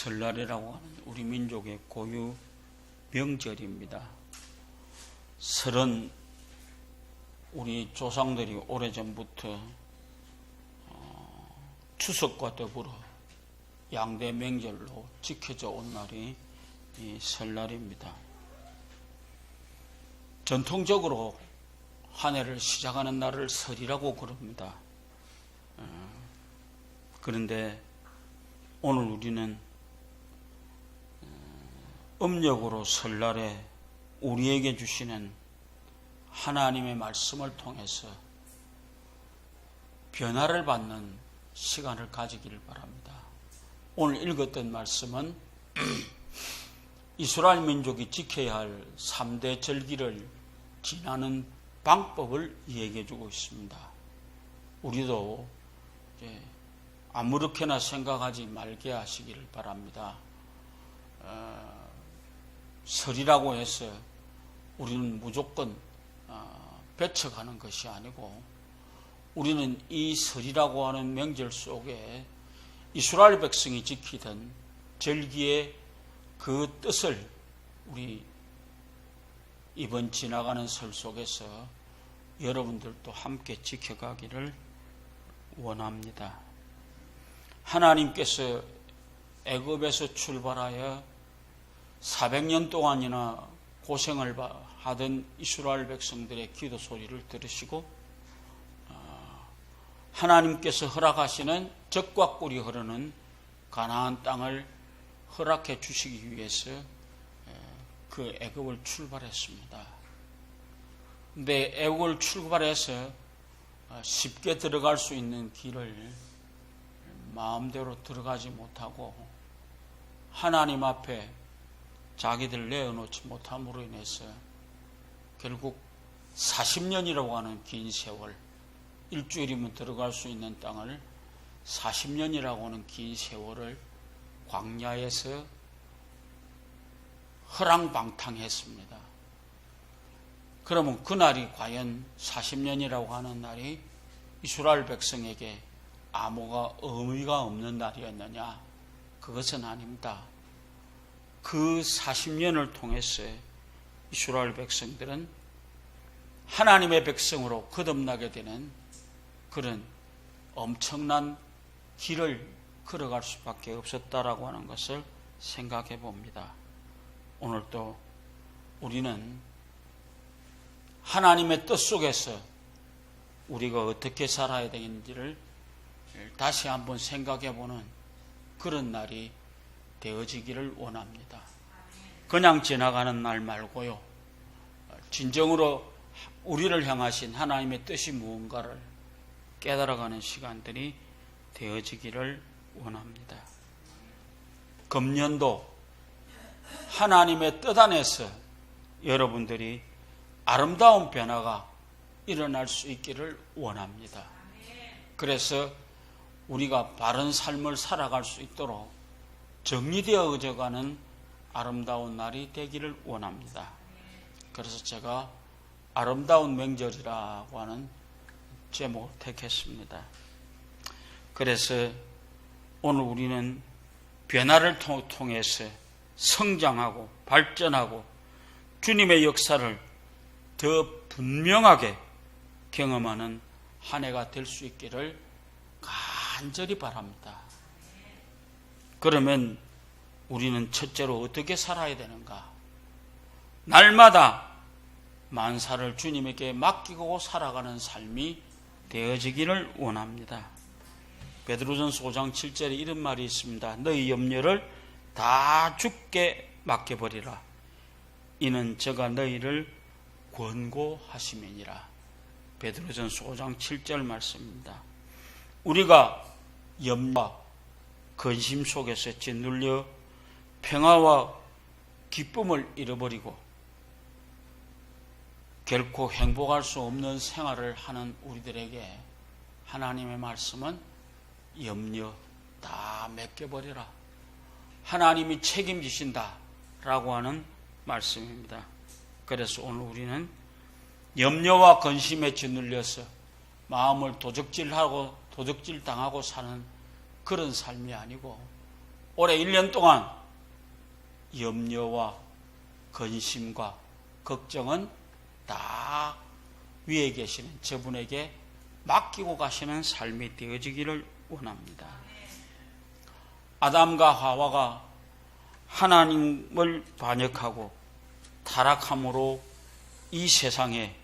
설날이라고 하는 우리 민족의 고유 명절입니다. 설은 우리 조상들이 오래전부터 추석과 더불어 양대 명절로 지켜져 온 날이 이 설날입니다. 전통적으로 한 해를 시작하는 날을 설이라고 부릅니다. 그런데 오늘 우리는 음력으로 설날에 우리에게 주시는 하나님의 말씀을 통해서 변화를 받는 시간을 가지기를 바랍니다. 오늘 읽었던 말씀은 이스라엘 민족이 지켜야 할 3대 절기를 지나는 방법을 얘기해 주고 있습니다. 우리도 아무렇게나 생각하지 말게 하시기를 바랍니다. 설이라고 해서 우리는 무조건 배척하는 것이 아니고 우리는 이 설이라고 하는 명절 속에 이스라엘 백성이 지키던 절기의 그 뜻을 우리 이번 지나가는 설 속에서 여러분들도 함께 지켜가기를 원합니다. 하나님께서 애굽에서 출발하여 400년 동안이나 고생을 하던 이스라엘 백성들의 기도 소리를 들으시고 하나님께서 허락하시는 젖과 꿀이 흐르는 가나안 땅을 허락해 주시기 위해서 그 애굽을 출발했습니다. 근데 애굽을 출발해서 쉽게 들어갈 수 있는 길을 마음대로 들어가지 못하고 하나님 앞에 자기들 내어놓지 못함으로 인해서 결국 40년이라고 하는 긴 세월, 일주일이면 들어갈 수 있는 땅을 40년이라고 하는 긴 세월을 광야에서 허랑방탕했습니다. 그러면 그날이 과연 40년이라고 하는 날이 이스라엘 백성에게 아무가 의미가 없는 날이었느냐? 그것은 아닙니다. 그 40년을 통해서 이스라엘 백성들은 하나님의 백성으로 거듭나게 되는 그런 엄청난 길을 걸어갈 수밖에 없었다라고 하는 것을 생각해 봅니다. 오늘도 우리는 하나님의 뜻 속에서 우리가 어떻게 살아야 되는지를 다시 한번 생각해 보는 그런 날이 되어지기를 원합니다. 그냥 지나가는 날 말고요. 진정으로 우리를 향하신 하나님의 뜻이 무언가를 깨달아가는 시간들이 되어지기를 원합니다. 금년도 하나님의 뜻 안에서 여러분들이 아름다운 변화가 일어날 수 있기를 원합니다. 그래서 우리가 바른 삶을 살아갈 수 있도록 정리되어져가는 아름다운 날이 되기를 원합니다. 그래서 제가 아름다운 명절이라고 하는 제목을 택했습니다. 그래서 오늘 우리는 변화를 통해서 성장하고 발전하고 주님의 역사를 더 분명하게 경험하는 한 해가 될 수 있기를 간절히 바랍니다. 그러면 우리는 첫째로 어떻게 살아야 되는가? 날마다 만사를 주님에게 맡기고 살아가는 삶이 되어지기를 원합니다. 베드로전서 5장 7절에 이런 말이 있습니다. 너희 염려를 다 주께 맡겨버리라. 이는 저가 너희를 권고하심이니라. 베드로전서 5장 7절 말씀입니다. 우리가 염려와 근심 속에서 짓눌려 평화와 기쁨을 잃어버리고 결코 행복할 수 없는 생활을 하는 우리들에게 하나님의 말씀은 염려 다 맡겨버리라. 하나님이 책임지신다 라고 하는 말씀입니다. 그래서 오늘 우리는 염려와 근심에 짓눌려서 마음을 도적질당하고 사는 그런 삶이 아니고 올해 1년 동안 염려와 근심과 걱정은 다 위에 계시는 저분에게 맡기고 가시는 삶이 되어지기를 원합니다. 아담과 하와가 하나님을 반역하고 타락함으로 이 세상에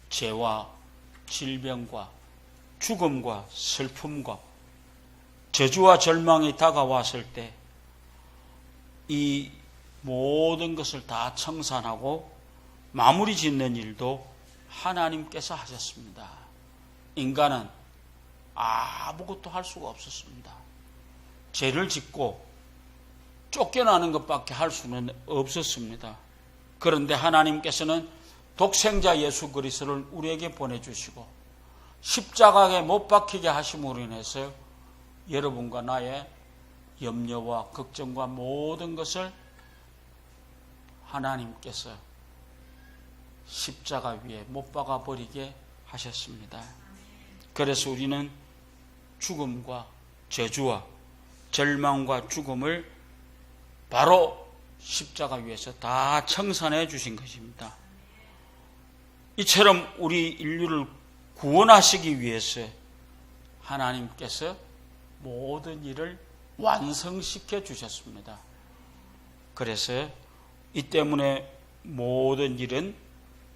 죄와 질병과 죽음과 슬픔과 저주와 절망이 다가왔을 때 이 모든 것을 다 청산하고 마무리 짓는 일도 하나님께서 하셨습니다. 인간은 아무것도 할 수가 없었습니다. 죄를 짓고 쫓겨나는 것밖에 할 수는 없었습니다. 그런데 하나님께서는 독생자 예수 그리스도를 우리에게 보내주시고 십자가에 못 박히게 하심으로 인해서 여러분과 나의 염려와 걱정과 모든 것을 하나님께서 십자가 위에 못 박아 버리게 하셨습니다. 그래서 우리는 죽음과 저주와 절망과 죽음을 바로 십자가 위에서 다 청산해 주신 것입니다. 이처럼 우리 인류를 구원하시기 위해서 하나님께서 모든 일을 완성시켜 주셨습니다. 그래서 이 때문에 모든 일은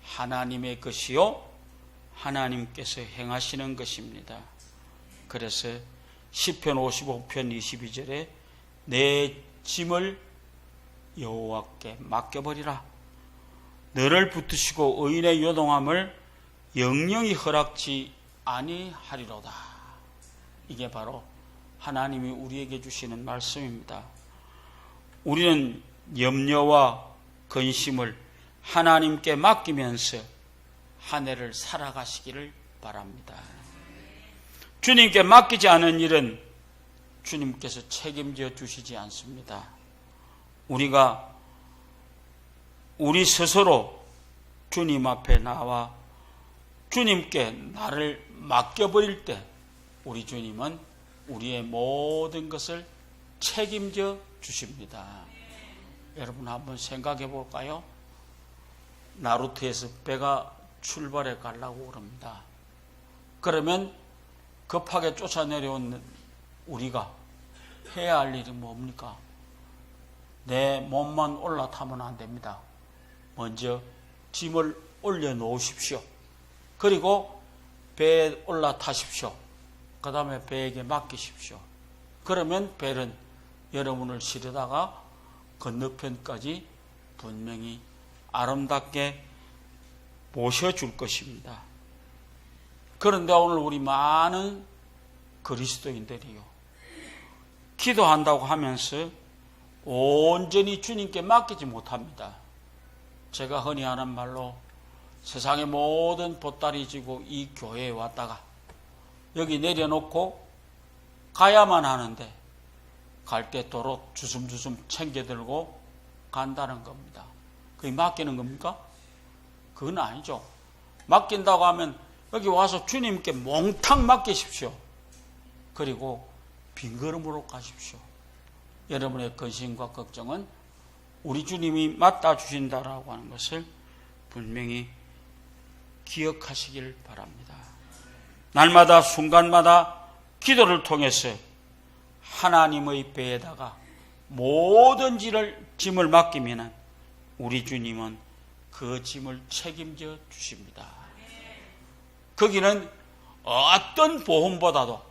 하나님의 것이요 하나님께서 행하시는 것입니다. 그래서 시편 55편 22절에 내 짐을 여호와께 맡겨버리라. 너를 붙드시고 의인의 요동함을 영영히 허락지 아니하리로다. 이게 바로 하나님이 우리에게 주시는 말씀입니다. 우리는 염려와 근심을 하나님께 맡기면서 한 해를 살아가시기를 바랍니다. 주님께 맡기지 않은 일은 주님께서 책임져 주시지 않습니다. 우리가 우리 스스로 주님 앞에 나와 주님께 나를 맡겨버릴 때 우리 주님은 우리의 모든 것을 책임져 주십니다. 여러분 한번 생각해 볼까요? 나루트에서 배가 출발해 가려고 그럽니다. 그러면 급하게 쫓아내려온 우리가 해야 할 일이 뭡니까? 내 몸만 올라타면 안 됩니다. 먼저 짐을 올려놓으십시오. 그리고 배에 올라타십시오. 그 다음에 배에게 맡기십시오. 그러면 배는 여러분을 실어다가 건너편까지 분명히 아름답게 모셔줄 것입니다. 그런데 오늘 우리 많은 그리스도인들이요, 기도한다고 하면서 온전히 주님께 맡기지 못합니다. 제가 흔히 하는 말로 세상의 모든 보따리 지고 이 교회에 왔다가 여기 내려놓고 가야만 하는데 갈 때 도로 주섬주섬 챙겨들고 간다는 겁니다. 그게 맡기는 겁니까? 그건 아니죠. 맡긴다고 하면 여기 와서 주님께 몽땅 맡기십시오. 그리고 빈걸음으로 가십시오. 여러분의 근심과 걱정은 우리 주님이 맡아 주신다라고 하는 것을 분명히 기억하시길 바랍니다. 날마다 순간마다 기도를 통해서 하나님의 배에다가 모든 짐을 맡기면 우리 주님은 그 짐을 책임져 주십니다. 거기는 어떤 보험보다도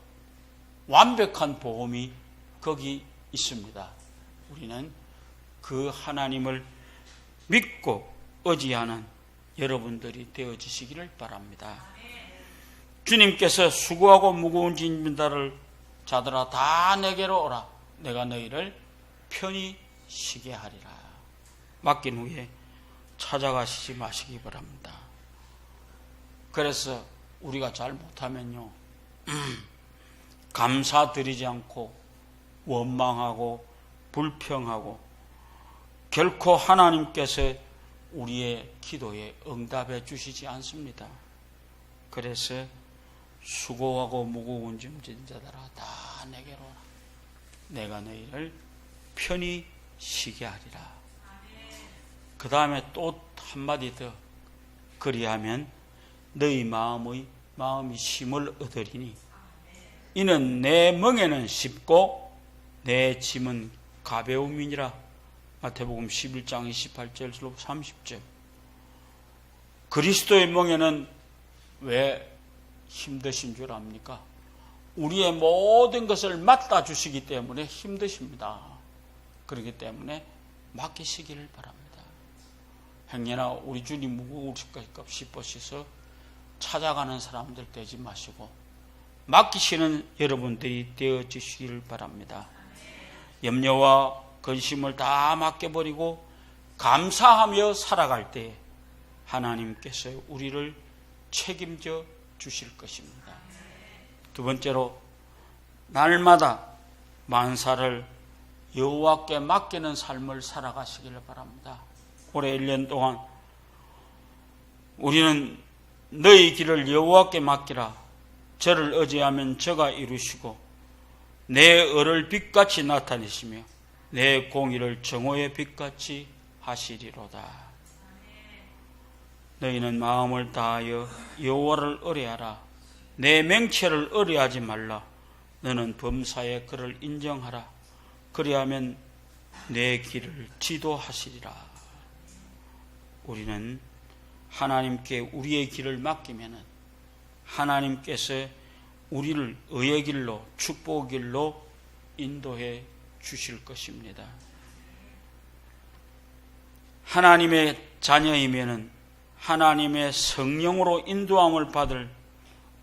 완벽한 보험이 거기 있습니다. 우리는 그 하나님을 믿고 의지하는 여러분들이 되어지시기를 바랍니다. 주님께서 수고하고 무거운 자들아 다 내게로 오라. 내가 너희를 편히 쉬게 하리라. 맡긴 후에 찾아가시지 마시기 바랍니다. 그래서 우리가 잘 못하면요, 감사드리지 않고 원망하고 불평하고 결코 하나님께서 우리의 기도에 응답해 주시지 않습니다. 그래서 수고하고 무거운 짐진 자들아 다 내게로 오라. 내가 너희를 편히 쉬게 하리라. 그 다음에 또 한마디 더, 그리하면 너희 마음이 쉼을 얻으리니 이는 내 멍에는 쉽고 내 짐은 가벼움이니라. 마태복음 11장 28절로 30절. 그리스도의 멍에는 왜 힘드신 줄 압니까? 우리의 모든 것을 맡아 주시기 때문에 힘드십니다. 그렇기 때문에 맡기시기를 바랍니다. 행여나 우리 주님 무거우실까 싶으셔서 찾아가는 사람들 되지 마시고 맡기시는 여러분들이 되어주시기를 바랍니다. 염려와 근심을 다 맡겨버리고 감사하며 살아갈 때 하나님께서 우리를 책임져 주실 것입니다. 두 번째로, 날마다 만사를 여호와께 맡기는 삶을 살아가시기를 바랍니다. 올해 1년 동안 우리는 너희 길을 여호와께 맡기라. 저를 의지하면 저가 이루시고 내 의를 빛같이 나타내시며 내 공의를 정오의 빛같이 하시리로다. 너희는 마음을 다하여 여호와를 의뢰하라. 내 맹체를 의뢰하지 말라. 너는 범사에 그를 인정하라. 그리하면 내 길을 지도하시리라. 우리는 하나님께 우리의 길을 맡기면 하나님께서 우리를 의의 길로, 축복의 길로 인도해 주실 것입니다. 하나님의 자녀이면 하나님의 성령으로 인도함을 받을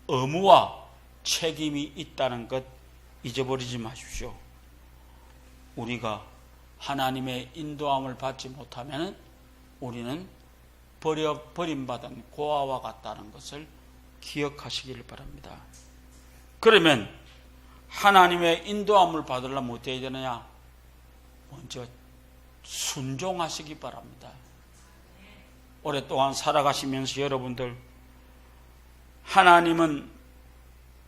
의무와 책임이 있다는 것 잊어버리지 마십시오. 우리가 하나님의 인도함을 받지 못하면 우리는 버림받은 고아와 같다는 것을 기억하시길 바랍니다. 그러면 하나님의 인도함을 받으려면 어떻게 해야 되느냐? 먼저 순종하시기 바랍니다. 오랫동안 살아가시면서 여러분들, 하나님은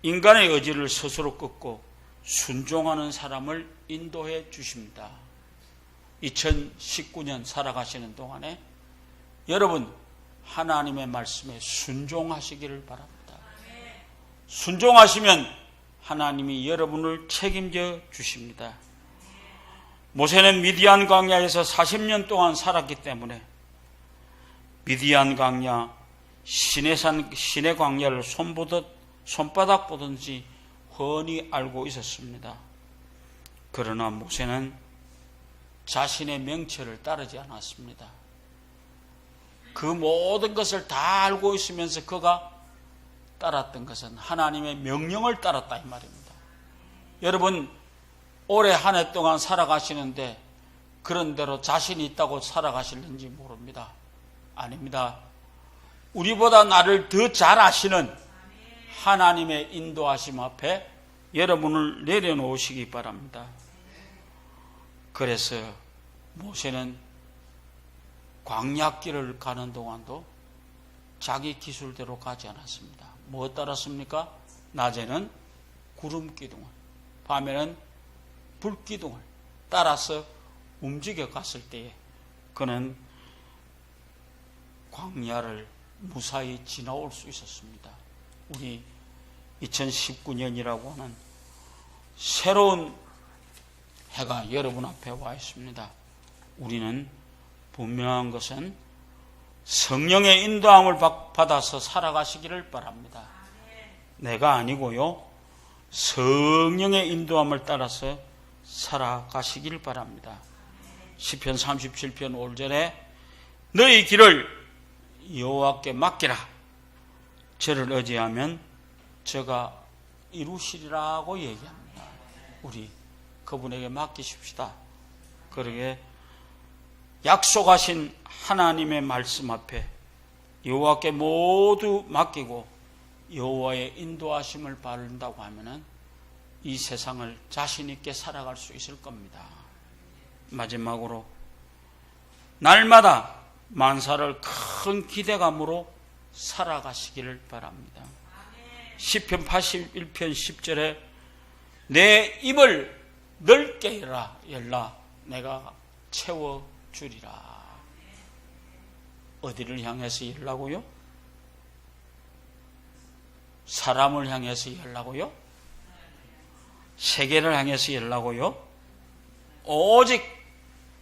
인간의 의지를 스스로 꺾고 순종하는 사람을 인도해 주십니다. 2019년 살아가시는 동안에 여러분 하나님의 말씀에 순종하시기를 바랍니다. 순종하시면 하나님이 여러분을 책임져 주십니다. 모세는 미디안 광야에서 40년 동안 살았기 때문에 미디안 광야, 시내 광야를 손바닥 보든지 훤히 알고 있었습니다. 그러나 모세는 자신의 명철을 따르지 않았습니다. 그 모든 것을 다 알고 있으면서 그가 따랐던 것은 하나님의 명령을 따랐다 이 말입니다. 여러분, 올해 한 해 동안 살아가시는데 그런 대로 자신이 있다고 살아가실는지 모릅니다. 아닙니다. 우리보다 나를 더 잘 아시는 하나님의 인도하심 앞에 여러분을 내려놓으시기 바랍니다. 그래서 모세는 광야길을 가는 동안도 자기 기술대로 가지 않았습니다. 뭐 따랐습니까? 낮에는 구름 기둥을, 밤에는 불 기둥을 따라서 움직여 갔을 때에 그는 광야를 무사히 지나올 수 있었습니다. 우리 2019년이라고 하는 새로운 해가 여러분 앞에 와 있습니다. 우리는 분명한 것은 성령의 인도함을 받아서 살아가시기를 바랍니다. 내가 아니고요, 성령의 인도함을 따라서 살아가시기를 바랍니다. 시편 37편 5절에 너희 길을 여호와께 맡기라. 저를 의지하면 저가 이루시리라고 얘기합니다. 우리 그분에게 맡기십시다. 그러게 약속하신 하나님의 말씀 앞에 여호와께 모두 맡기고 여호와의 인도하심을 받는다고 하면은 이 세상을 자신 있게 살아갈 수 있을 겁니다. 마지막으로 날마다 만사를 큰 기대감으로 살아가시기를 바랍니다. 시편 81편 10절에 내 입을 넓게 열라 내가 채워주리라. 어디를 향해서 열라고요? 사람을 향해서 열라고요? 세계를 향해서 열라고요? 오직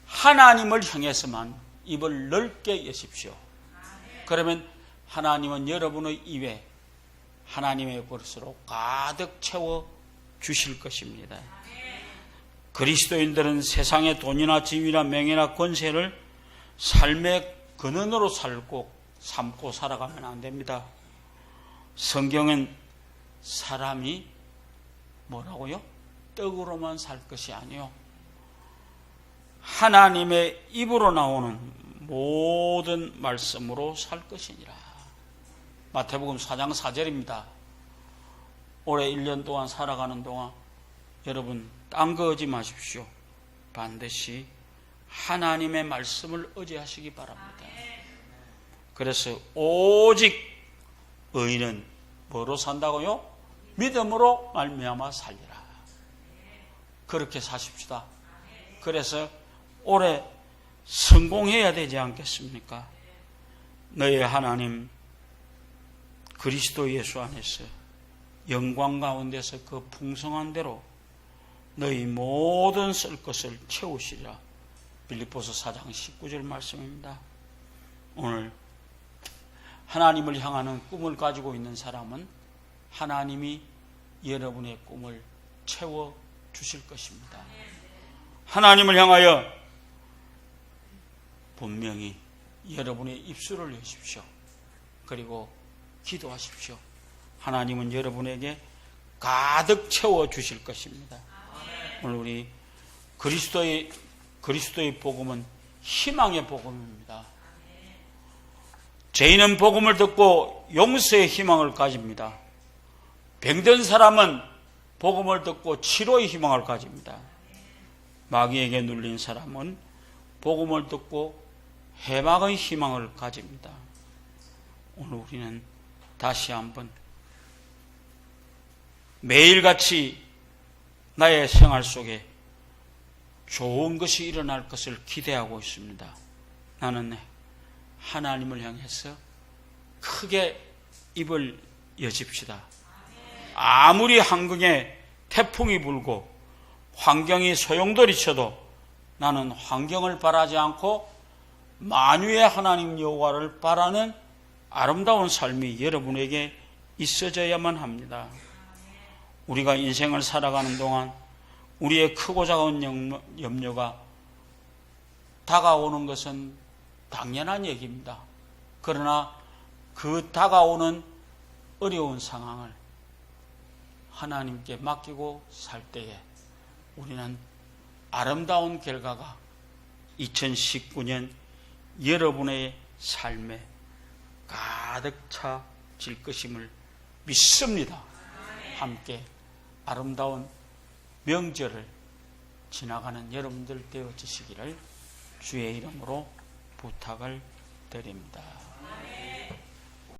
하나님을 향해서만 입을 넓게 여십시오. 그러면 하나님은 여러분의 입에 하나님의 버릇으로 가득 채워 주실 것입니다. 그리스도인들은 세상의 돈이나 지위나 명예나 권세를 삶의 근원으로 삼고 살아가면 안 됩니다. 성경은 사람이 뭐라고요? 떡으로만 살 것이 아니요, 하나님의 입으로 나오는 모든 말씀으로 살 것이니라. 마태복음 4장 4절입니다. 올해 1년 동안 살아가는 동안 여러분 딴 거 하지 마십시오. 반드시 하나님의 말씀을 의지하시기 바랍니다. 그래서 오직 의인은 뭐로 산다고요? 믿음으로 말미암아 살리라. 그렇게 사십시다. 그래서 올해 성공해야 되지 않겠습니까? 너희 하나님 그리스도 예수 안에서 영광 가운데서 그 풍성한 대로 너희 모든 쓸 것을 채우시리라. 빌립보서 4장 19절 말씀입니다. 오늘 하나님을 향하는 꿈을 가지고 있는 사람은 하나님이 여러분의 꿈을 채워 주실 것입니다. 하나님을 향하여 분명히 여러분의 입술을 여십시오. 그리고 기도하십시오. 하나님은 여러분에게 가득 채워 주실 것입니다. 오늘 우리 그리스도의 복음은 희망의 복음입니다. 죄인은 복음을 듣고 용서의 희망을 가집니다. 병든 사람은 복음을 듣고 치료의 희망을 가집니다. 마귀에게 눌린 사람은 복음을 듣고 해방의 희망을 가집니다. 오늘 우리는 다시 한번 매일같이 나의 생활 속에 좋은 것이 일어날 것을 기대하고 있습니다. 나는 하나님을 향해서 크게 입을 여십시다. 아무리 한국에 태풍이 불고 환경이 소용돌이 쳐도 나는 환경을 바라지 않고 만유의 하나님 여호와를 바라는 아름다운 삶이 여러분에게 있어져야만 합니다. 우리가 인생을 살아가는 동안 우리의 크고 작은 염려가 다가오는 것은 당연한 얘기입니다. 그러나 그 다가오는 어려운 상황을 하나님께 맡기고 살 때에 우리는 아름다운 결과가 2019년 여러분의 삶에 가득 차질 것임을 믿습니다. 함께 아름다운 명절을 지나가는 여러분들 되어지시기를 주의 이름으로 부탁을 드립니다.